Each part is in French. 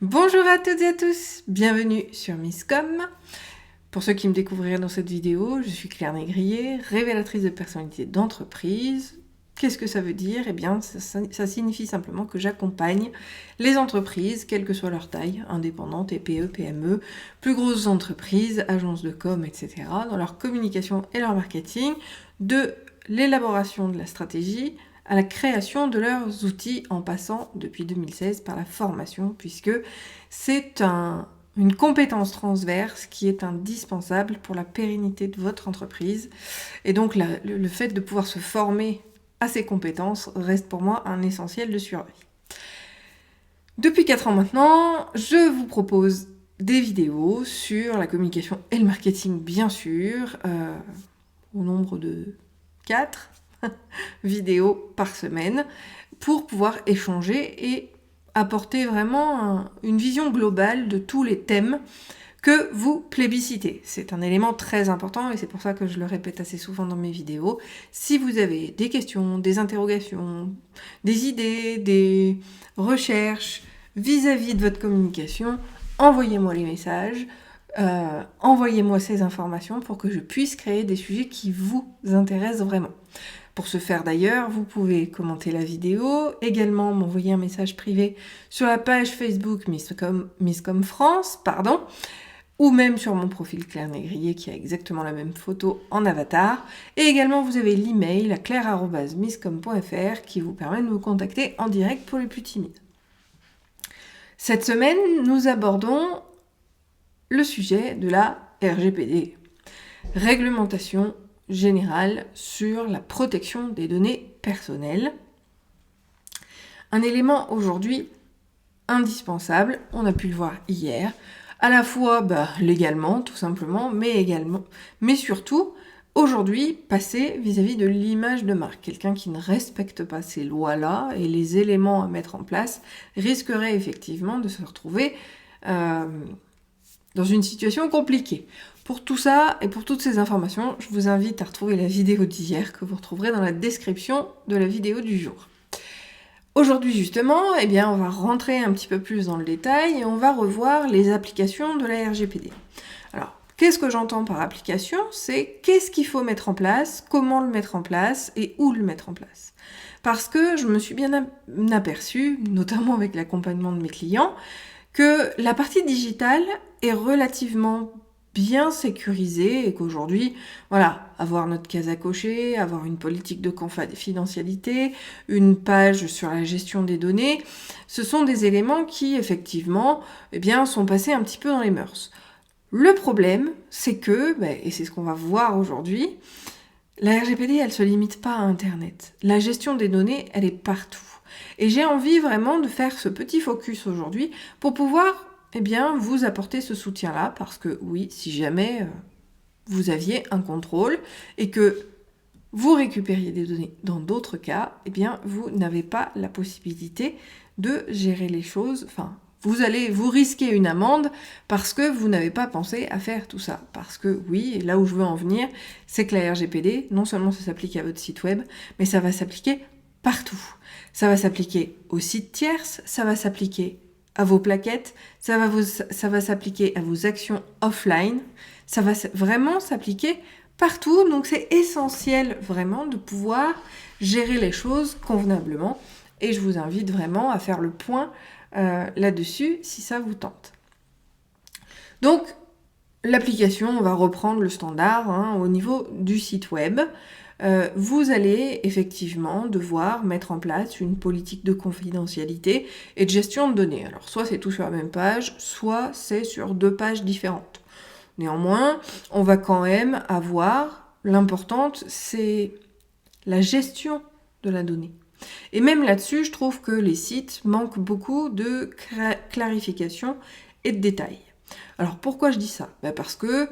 Bonjour à toutes et à tous, bienvenue sur Misscom. Pour ceux qui me découvriraient dans cette vidéo, je suis Claire Négrier, révélatrice de personnalité d'entreprise. Qu'est-ce que ça veut dire? Eh bien, ça signifie simplement que j'accompagne les entreprises, quelle que soit leur taille, indépendantes, TPE, PME, plus grosses entreprises, agences de com, etc., dans leur communication et leur marketing, de l'élaboration de la stratégie à la création de leurs outils en passant depuis 2016 par la formation, puisque c'est une compétence transverse qui est indispensable pour la pérennité de votre entreprise. Et donc le fait de pouvoir se former à ces compétences reste pour moi un essentiel de survie. Depuis 4 ans maintenant, je vous propose des vidéos sur la communication et le marketing, bien sûr, au nombre de 4 vidéos par semaine pour pouvoir échanger et apporter vraiment une vision globale de tous les thèmes que vous plébiscitez. C'est un élément très important et c'est pour ça que je le répète assez souvent dans mes vidéos. Si vous avez des questions, des interrogations, des idées, des recherches vis-à-vis de votre communication, envoyez-moi les messages, envoyez-moi ces informations pour que je puisse créer des sujets qui vous intéressent vraiment. Pour ce faire d'ailleurs, vous pouvez commenter la vidéo, également m'envoyer un message privé sur la page Facebook Misscom France, ou même sur mon profil Claire Négrier qui a exactement la même photo en avatar. Et également, vous avez l'email à claire@misscom.fr qui vous permet de nous contacter en direct pour les plus timides. Cette semaine, nous abordons le sujet de la RGPD, réglementation générale sur la protection des données personnelles. Un élément aujourd'hui indispensable, on a pu le voir hier, à la fois légalement tout simplement, mais surtout aujourd'hui passer vis-à-vis de l'image de marque. Quelqu'un qui ne respecte pas ces lois-là et les éléments à mettre en place risquerait effectivement de se retrouver dans une situation compliquée. Pour tout ça et pour toutes ces informations, je vous invite à retrouver la vidéo d'hier que vous retrouverez dans la description de la vidéo du jour. Aujourd'hui justement, on va rentrer un petit peu plus dans le détail et on va revoir les applications de la RGPD. Alors, qu'est-ce que j'entends par application? C'est qu'est-ce qu'il faut mettre en place, comment le mettre en place et où le mettre en place. Parce que je me suis bien aperçue, notamment avec l'accompagnement de mes clients, que la partie digitale est relativement bien sécurisée et qu'aujourd'hui, avoir notre case à cocher, avoir une politique de confidentialité, une page sur la gestion des données, ce sont des éléments qui, effectivement, sont passés un petit peu dans les mœurs. Le problème, c'est que, et c'est ce qu'on va voir aujourd'hui, la RGPD, elle se limite pas à Internet. La gestion des données, elle est partout. Et j'ai envie vraiment de faire ce petit focus aujourd'hui pour pouvoir vous apporter ce soutien-là, parce que oui, si jamais vous aviez un contrôle et que vous récupériez des données dans d'autres cas, vous n'avez pas la possibilité de gérer les choses, vous risquez une amende parce que vous n'avez pas pensé à faire tout ça. Parce que oui, et là où je veux en venir, c'est que la RGPD, non seulement ça s'applique à votre site web, mais ça va s'appliquer partout. Ça va s'appliquer aux sites tierces, ça va s'appliquer à vos plaquettes, ça va s'appliquer à vos actions offline, ça va vraiment s'appliquer partout. Donc c'est essentiel vraiment de pouvoir gérer les choses convenablement. Et je vous invite vraiment à faire le point là-dessus si ça vous tente. Donc l'application, on va reprendre le standard au niveau du site web. Vous allez effectivement devoir mettre en place une politique de confidentialité et de gestion de données. Alors soit c'est tout sur la même page, soit c'est sur 2 pages différentes. Néanmoins, on va quand même avoir, l'importante, c'est la gestion de la donnée. Et même là-dessus, je trouve que les sites manquent beaucoup de clarification et de détails. Alors pourquoi je dis ça? Parce que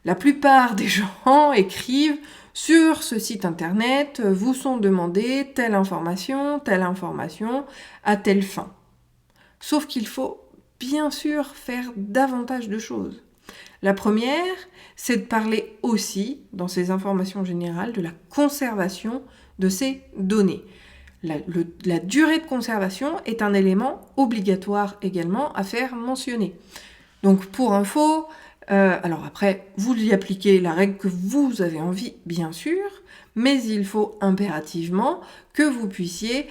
la plupart des gens écrivent sur ce site internet, vous sont demandées telle information, à telle fin. Sauf qu'il faut bien sûr faire davantage de choses. La première, c'est de parler aussi, dans ces informations générales, de la conservation de ces données. La durée de conservation est un élément obligatoire également à faire mentionner. Donc pour info, alors après, vous y appliquez la règle que vous avez envie, bien sûr, mais il faut impérativement que vous puissiez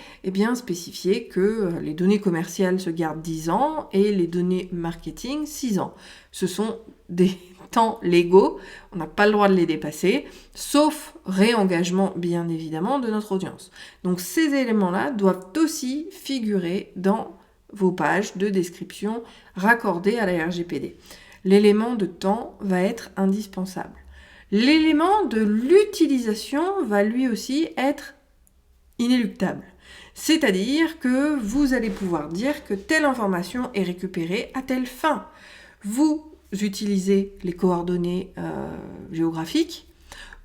spécifier que les données commerciales se gardent 10 ans et les données marketing 6 ans. Ce sont des temps légaux, on n'a pas le droit de les dépasser, sauf réengagement bien évidemment de notre audience. Donc ces éléments-là doivent aussi figurer dans vos pages de description raccordées à la RGPD. L'élément de temps va être indispensable. L'élément de l'utilisation va lui aussi être inéluctable. C'est-à-dire que vous allez pouvoir dire que telle information est récupérée à telle fin. Vous utilisez les coordonnées géographiques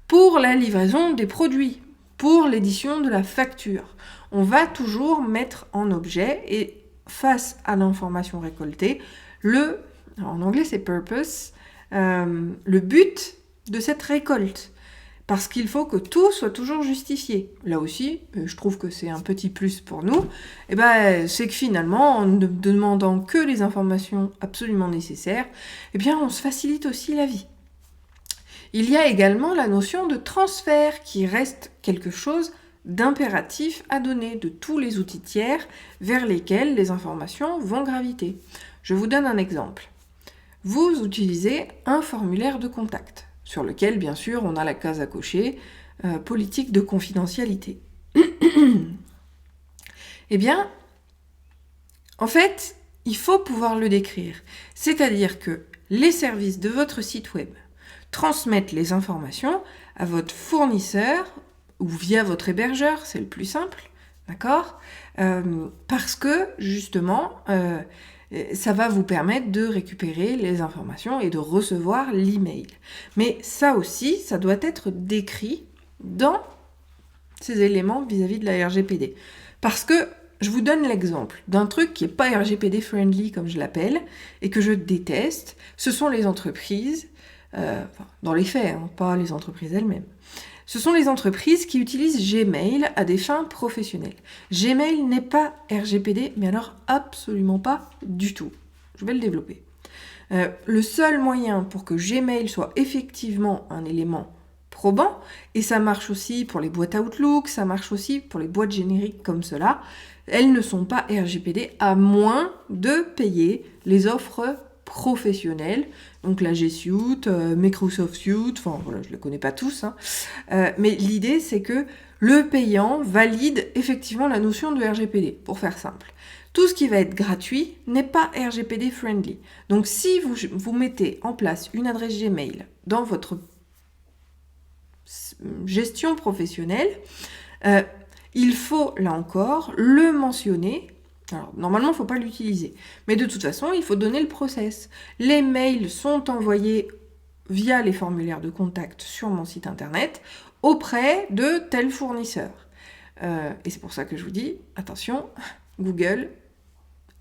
pour la livraison des produits, pour l'édition de la facture. On va toujours mettre en objet et face à l'information récoltée, en anglais c'est purpose, le but de cette récolte. Parce qu'il faut que tout soit toujours justifié. Là aussi, je trouve que c'est un petit plus pour nous, c'est que finalement, en ne demandant que les informations absolument nécessaires, on se facilite aussi la vie. Il y a également la notion de transfert qui reste quelque chose d'impératif à donner de tous les outils tiers vers lesquels les informations vont graviter. Je vous donne un exemple. Vous utilisez un formulaire de contact, sur lequel, bien sûr, on a la case à cocher, politique de confidentialité. En fait, il faut pouvoir le décrire. C'est-à-dire que les services de votre site web transmettent les informations à votre fournisseur ou via votre hébergeur, c'est le plus simple, d'accord ? Parce que, justement, ça va vous permettre de récupérer les informations et de recevoir l'email. Mais ça aussi, ça doit être décrit dans ces éléments vis-à-vis de la RGPD. Parce que, je vous donne l'exemple d'un truc qui n'est pas RGPD friendly, comme je l'appelle, et que je déteste, ce sont les entreprises, dans les faits, pas les entreprises elles-mêmes. Ce sont les entreprises qui utilisent Gmail à des fins professionnelles. Gmail n'est pas RGPD, mais alors absolument pas du tout. Je vais le développer. Le seul moyen pour que Gmail soit effectivement un élément probant, et ça marche aussi pour les boîtes Outlook, ça marche aussi pour les boîtes génériques comme cela, elles ne sont pas RGPD à moins de payer les offres professionnels, donc la G Suite, Microsoft Suite, enfin voilà, je ne les connais pas tous, mais l'idée c'est que le payant valide effectivement la notion de RGPD, pour faire simple. Tout ce qui va être gratuit n'est pas RGPD friendly. Donc si vous mettez en place une adresse Gmail dans votre gestion professionnelle, il faut là encore le mentionner. Alors, normalement, il ne faut pas l'utiliser. Mais de toute façon, il faut donner le process. Les mails sont envoyés via les formulaires de contact sur mon site internet auprès de tel fournisseur. Et c'est pour ça que je vous dis, attention, Google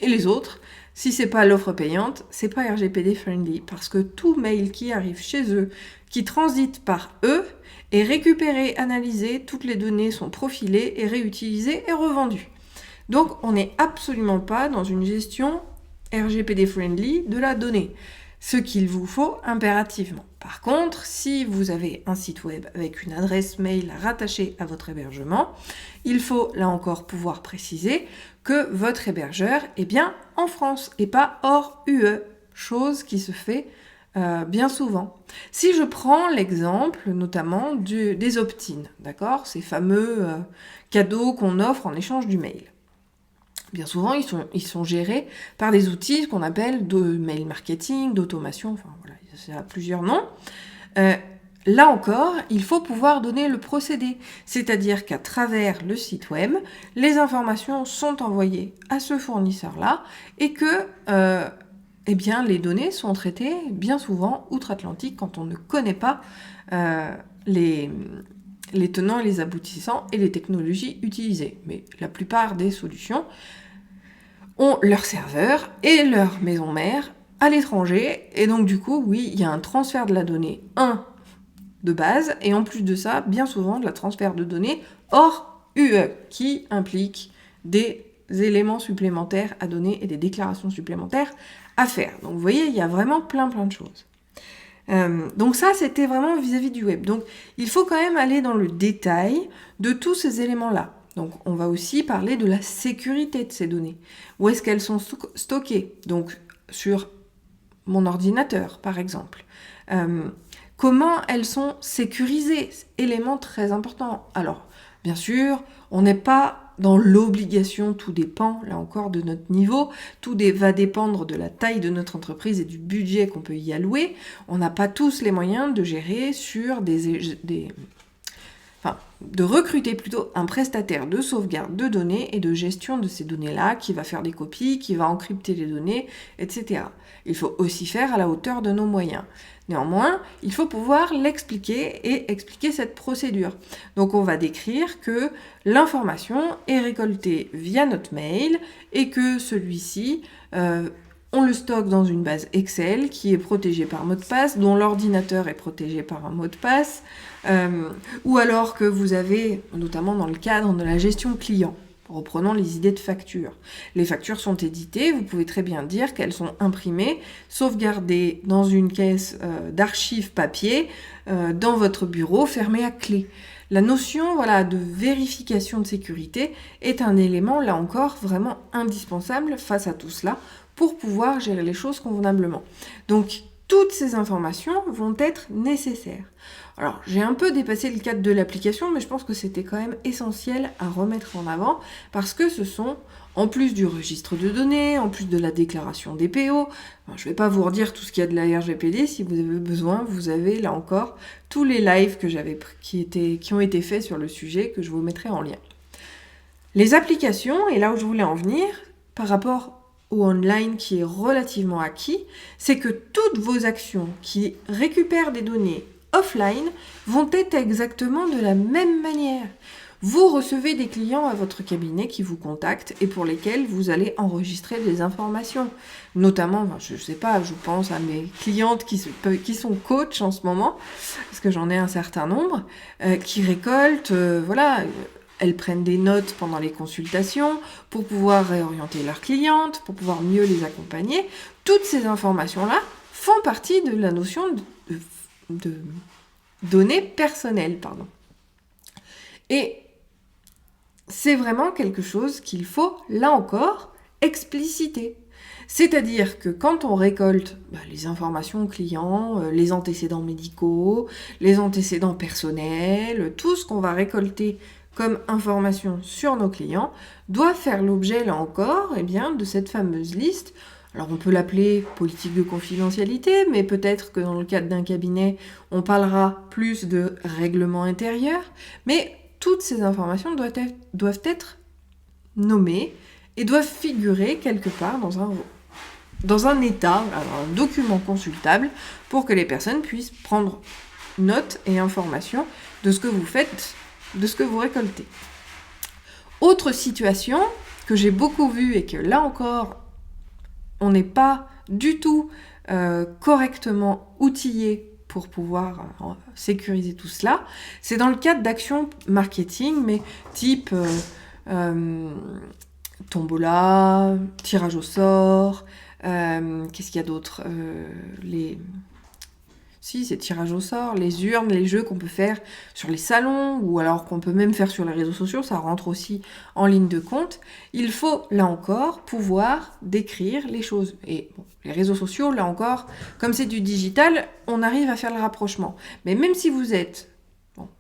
et les autres, si c'est pas l'offre payante, c'est pas RGPD friendly. Parce que tout mail qui arrive chez eux, qui transite par eux, est récupéré, analysé, toutes les données sont profilées et réutilisées et revendues. Donc, on n'est absolument pas dans une gestion RGPD friendly de la donnée, ce qu'il vous faut impérativement. Par contre, si vous avez un site web avec une adresse mail rattachée à votre hébergement, il faut là encore pouvoir préciser que votre hébergeur est bien en France et pas hors UE, chose qui se fait bien souvent. Si je prends l'exemple notamment des opt-in, d'accord, ces fameux cadeaux qu'on offre en échange du mail. Bien souvent, ils sont gérés par des outils qu'on appelle de mail marketing, d'automation, enfin voilà, ça a plusieurs noms. Là encore, il faut pouvoir donner le procédé, c'est-à-dire qu'à travers le site web, les informations sont envoyées à ce fournisseur-là et que les données sont traitées bien souvent outre-Atlantique quand on ne connaît pas les tenants et les aboutissants et les technologies utilisées. Mais la plupart des solutions ont leur serveur et leur maison mère à l'étranger. Et donc du coup, oui, il y a un transfert de la donnée, de base, et en plus de ça, bien souvent, de la transfert de données hors UE, qui implique des éléments supplémentaires à donner et des déclarations supplémentaires à faire. Donc vous voyez, il y a vraiment plein de choses. Donc ça, c'était vraiment vis-à-vis du web. Donc il faut quand même aller dans le détail de tous ces éléments-là. Donc on va aussi parler de la sécurité de ces données. Où est-ce qu'elles sont stockées? Donc sur mon ordinateur, par exemple. Comment elles sont sécurisées? Élément très important. Alors, bien sûr, on n'est pas dans l'obligation, tout dépend, là encore, de notre niveau, va dépendre de la taille de notre entreprise et du budget qu'on peut y allouer. On n'a pas tous les moyens de gérer sur de recruter plutôt un prestataire de sauvegarde de données et de gestion de ces données-là, qui va faire des copies, qui va encrypter les données, etc. Il faut aussi faire à la hauteur de nos moyens. Néanmoins, il faut pouvoir l'expliquer et expliquer cette procédure. Donc on va décrire que l'information est récoltée via notre mail et que celui-ci, on le stocke dans une base Excel qui est protégée par mot de passe, dont l'ordinateur est protégé par un mot de passe, ou alors que vous avez, notamment dans le cadre de la gestion client, reprenons les idées de factures. Les factures sont éditées, vous pouvez très bien dire qu'elles sont imprimées, sauvegardées dans une caisse d'archives papier, dans votre bureau, fermée à clé. La notion de vérification de sécurité est un élément, là encore, vraiment indispensable face à tout cela pour pouvoir gérer les choses convenablement. Donc, toutes ces informations vont être nécessaires. Alors, j'ai un peu dépassé le cadre de l'application, mais je pense que c'était quand même essentiel à remettre en avant, parce que ce sont, en plus du registre de données, en plus de la déclaration des PO, je ne vais pas vous redire tout ce qu'il y a de la RGPD, si vous avez besoin, vous avez là encore tous les lives que qui ont été faits sur le sujet, que je vous mettrai en lien. Les applications, et là où je voulais en venir, par rapport au online qui est relativement acquis, c'est que toutes vos actions qui récupèrent des données offline vont être exactement de la même manière. Vous recevez des clients à votre cabinet qui vous contactent et pour lesquels vous allez enregistrer des informations. Notamment, je ne sais pas, je pense à mes clientes qui sont coachs en ce moment, parce que j'en ai un certain nombre, qui récoltent, elles prennent des notes pendant les consultations pour pouvoir réorienter leurs clientes, pour pouvoir mieux les accompagner. Toutes ces informations-là font partie de la notion de données personnelles. Et c'est vraiment quelque chose qu'il faut, là encore, expliciter. C'est-à-dire que quand on récolte les informations clients, les antécédents médicaux, les antécédents personnels, tout ce qu'on va récolter comme information sur nos clients, doit faire l'objet, là encore, de cette fameuse liste. Alors on peut l'appeler politique de confidentialité, mais peut-être que dans le cadre d'un cabinet, on parlera plus de règlement intérieur, mais toutes ces informations doivent être nommées et doivent figurer quelque part dans un état, un document consultable, pour que les personnes puissent prendre note et information de ce que vous faites, de ce que vous récoltez. Autre situation que j'ai beaucoup vue et que là encore, on n'est pas du tout correctement outillé pour pouvoir sécuriser tout cela, c'est dans le cadre d'actions marketing, mais type tombola, tirage au sort, qu'est-ce qu'il y a d'autre c'est tirage au sort, les urnes, les jeux qu'on peut faire sur les salons, ou alors qu'on peut même faire sur les réseaux sociaux, ça rentre aussi en ligne de compte. Il faut, là encore, pouvoir décrire les choses. Et les réseaux sociaux, là encore, comme c'est du digital, on arrive à faire le rapprochement. Mais même si vous êtes,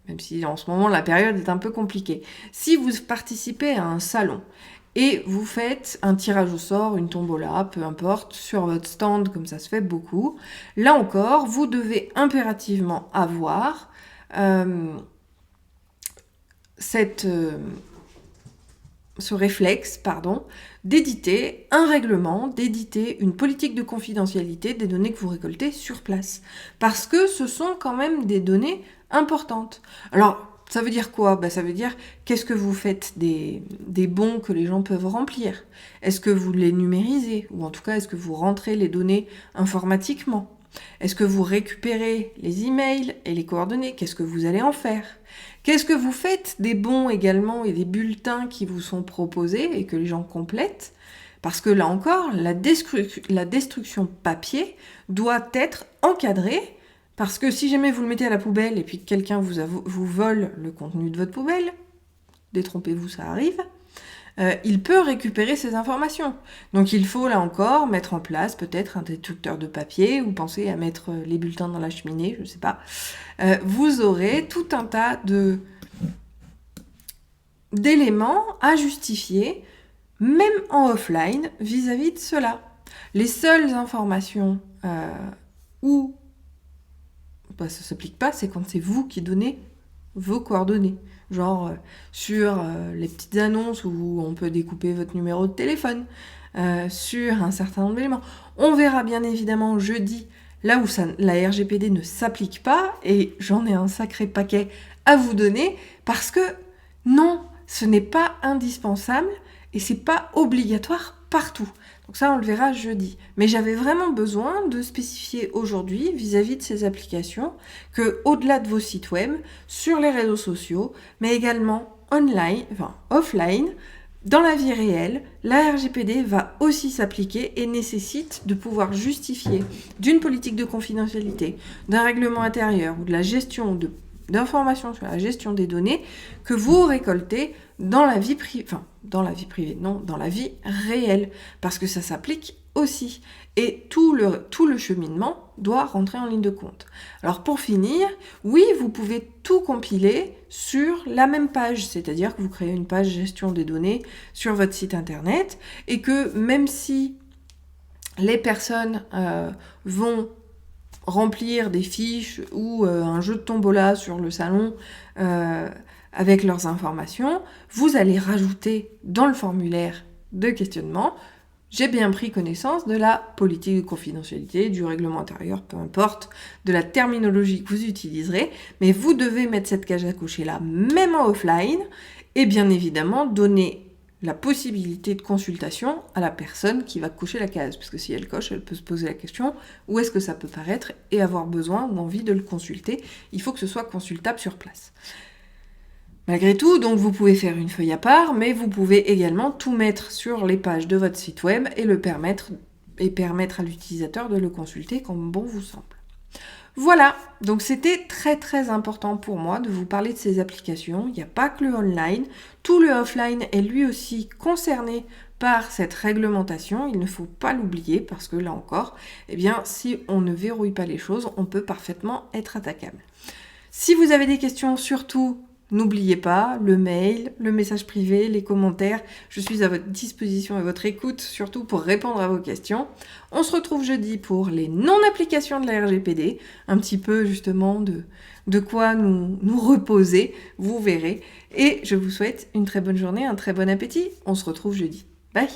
même si en ce moment la période est un peu compliquée, si vous participez à un salon, et vous faites un tirage au sort, une tombola, peu importe, sur votre stand, comme ça se fait beaucoup. Là encore, vous devez impérativement avoir ce réflexe, d'éditer un règlement, d'éditer une politique de confidentialité des données que vous récoltez sur place. Parce que ce sont quand même des données importantes. Alors, ça veut dire quoi ? Ça veut dire, qu'est-ce que vous faites des bons que les gens peuvent remplir ? Est-ce que vous les numérisez ? Ou en tout cas, est-ce que vous rentrez les données informatiquement ? Est-ce que vous récupérez les emails et les coordonnées? Qu'est-ce que vous allez en faire? Qu'est-ce que vous faites des bons également et des bulletins qui vous sont proposés et que les gens complètent? Parce que là encore, la destruction papier doit être encadrée, parce que si jamais vous le mettez à la poubelle et puis que quelqu'un vous vole le contenu de votre poubelle, détrompez-vous, ça arrive, il peut récupérer ces informations. Donc il faut là encore mettre en place peut-être un détecteur de papier ou penser à mettre les bulletins dans la cheminée, je ne sais pas. Vous aurez tout un tas d'éléments à justifier, même en offline, vis-à-vis de cela. Les seules informations où ça ne s'applique pas, c'est quand c'est vous qui donnez vos coordonnées. Genre sur les petites annonces où on peut découper votre numéro de téléphone, sur un certain nombre d'éléments. On verra bien évidemment jeudi, là où la RGPD ne s'applique pas, et j'en ai un sacré paquet à vous donner, parce que non, ce n'est pas indispensable, et c'est pas obligatoire partout. Donc ça, on le verra jeudi. Mais j'avais vraiment besoin de spécifier aujourd'hui, vis-à-vis de ces applications, que au-delà de vos sites web, sur les réseaux sociaux, mais également offline, dans la vie réelle, la RGPD va aussi s'appliquer et nécessite de pouvoir justifier d'une politique de confidentialité, d'un règlement intérieur ou de la gestion d'informations sur la gestion des données que vous récoltez dans la vie dans la vie réelle, parce que ça s'applique aussi. Et tout le cheminement doit rentrer en ligne de compte. Alors pour finir, oui, vous pouvez tout compiler sur la même page, c'est-à-dire que vous créez une page gestion des données sur votre site internet, et que même si les personnes vont remplir des fiches ou un jeu de tombola sur le salon avec leurs informations, vous allez rajouter dans le formulaire de questionnement « J'ai bien pris connaissance de la politique de confidentialité, du règlement intérieur, peu importe, de la terminologie que vous utiliserez, mais vous devez mettre cette case à cocher là, même en offline, et bien évidemment donner la possibilité de consultation à la personne qui va cocher la case, parce que si elle coche, elle peut se poser la question où est-ce que ça peut paraître et avoir besoin ou envie de le consulter. Il faut que ce soit consultable sur place. Malgré tout, donc vous pouvez faire une feuille à part, mais vous pouvez également tout mettre sur les pages de votre site web et permettre à l'utilisateur de le consulter comme bon vous semble. Voilà, donc c'était très très important pour moi de vous parler de ces applications. Il n'y a pas que le online, tout le offline est lui aussi concerné par cette réglementation. Il ne faut pas l'oublier parce que là encore, si on ne verrouille pas les choses, on peut parfaitement être attaquable. Si vous avez des questions, surtout, n'oubliez pas le mail, le message privé, les commentaires. Je suis à votre disposition et à votre écoute, surtout pour répondre à vos questions. On se retrouve jeudi pour les non-applications de la RGPD, un petit peu justement de quoi nous reposer, vous verrez. Et je vous souhaite une très bonne journée, un très bon appétit. On se retrouve jeudi. Bye!